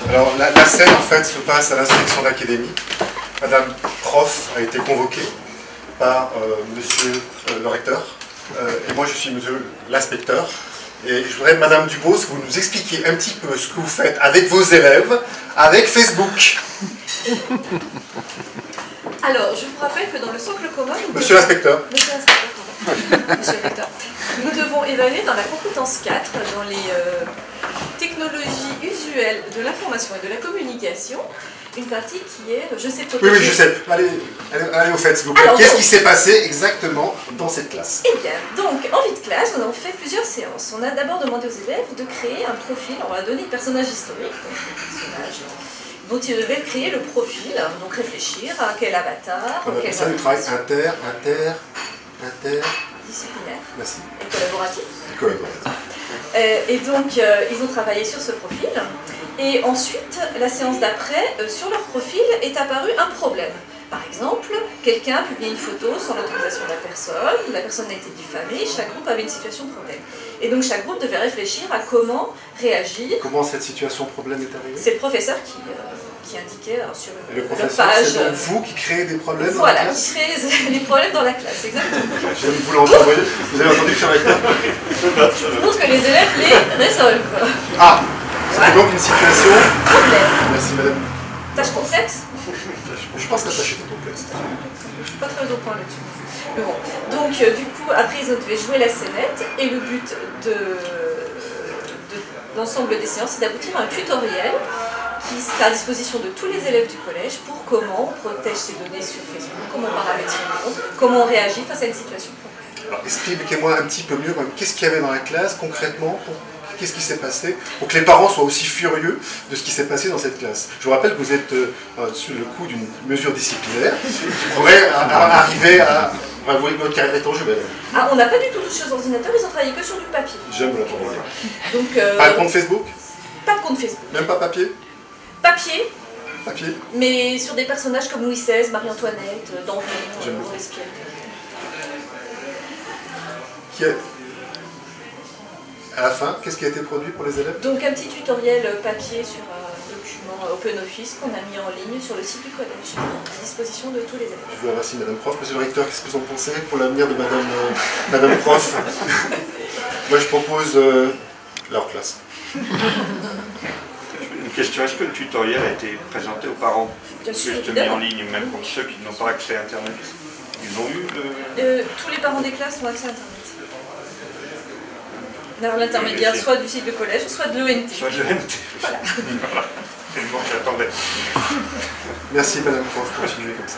Alors la scène en fait se passe à l'inspection d'académie. Madame prof a été convoquée par monsieur le recteur et moi je suis monsieur l'inspecteur. Et je voudrais, Madame Dubos, que vous nous expliquiez un petit peu ce que vous faites avec vos élèves, avec Facebook. Alors, je vous rappelle que dans le socle commun... Monsieur l'inspecteur. Monsieur l'inspecteur, pardon. Monsieur le recteur. Nous devons évaluer dans la compétence 4, dans les technologies usuelles de l'information et de la communication, une partie qui est, je sais protéger... Oui, je sais. Allez au fait, s'il vous plaît. Qu'est-ce qui s'est passé exactement dans cette classe? Eh bien, donc, en vie de classe, on a fait plusieurs séances. On a d'abord demandé aux élèves de créer un profil. On leur a donné des personnages historiques, donc des personnages dont ils devaient créer le profil, donc réfléchir à quel avatar... On appelle ça le travail interdisciplinaire. Merci. Et collaboratif. Collaboratif. Et donc, ils ont travaillé sur ce profil. Et ensuite, la séance d'après, sur leur profil est apparu un problème. Par exemple, quelqu'un a publié une photo sans l'autorisation de la personne a été diffamée, chaque groupe avait une situation problème. Et donc chaque groupe devait réfléchir à comment réagir. Comment cette situation problème est arrivée? C'est le professeur qui indiquait sur le leur page. C'est donc vous qui créez des problèmes voilà, dans la classe? qui crée les problèmes dans la classe, exactement. Vous avez entendu sur la classe? Je pense que les élèves les résolvent. Ah, c'était donc une situation... Problème. Merci madame. Tâche complexe? Je pense que la tâche était complexe. Je suis pas très au point là-dessus. Mais bon. Donc, du coup, après, ils devaient jouer la scénette. Et le but de l'ensemble des séances, c'est d'aboutir à un tutoriel qui sera à disposition de tous les élèves du collège pour comment on protège ses données sur Facebook, comment on paramètre son compte, comment on réagit face à une situation. Alors, expliquez-moi un petit peu mieux, qu'est-ce qu'il y avait dans la classe concrètement qu'est-ce qui s'est passé pour que les parents soient aussi furieux de ce qui s'est passé dans cette classe? Je vous rappelle que vous êtes sur le coup d'une mesure disciplinaire qui pourrait arriver à... vous voyez votre carrière est en jeu, madame. Ah, on n'a pas du tout touché aux ordinateurs, ils ont travaillé que sur du papier. J'aime la parole. Donc, pas de compte Facebook? Pas de compte Facebook. Même pas papier? Papier. Papier. Mais sur des personnages comme Louis XVI, Marie-Antoinette, Danton, Robespierre. À la fin, qu'est-ce qui a été produit pour les élèves? Donc un petit tutoriel papier sur un document OpenOffice qu'on a mis en ligne sur le site du collège, à disposition de tous les élèves. Je vous remercie Madame Prof. Monsieur le recteur, qu'est-ce que vous en pensez pour l'avenir de Madame Prof? Moi je propose leur classe. Une question, est-ce que le tutoriel a été présenté aux parents? Bien sûr, juste mis en ligne, même pour ceux qui n'ont pas accès à Internet? Ils ont eu tous les parents des classes ont accès à Internet. L'intermédiaire soit du site de collège, soit de l'ONT. Soit de l'ONT. Voilà. C'est le mot que j'attendais. Merci Madame Prof, continuez comme ça.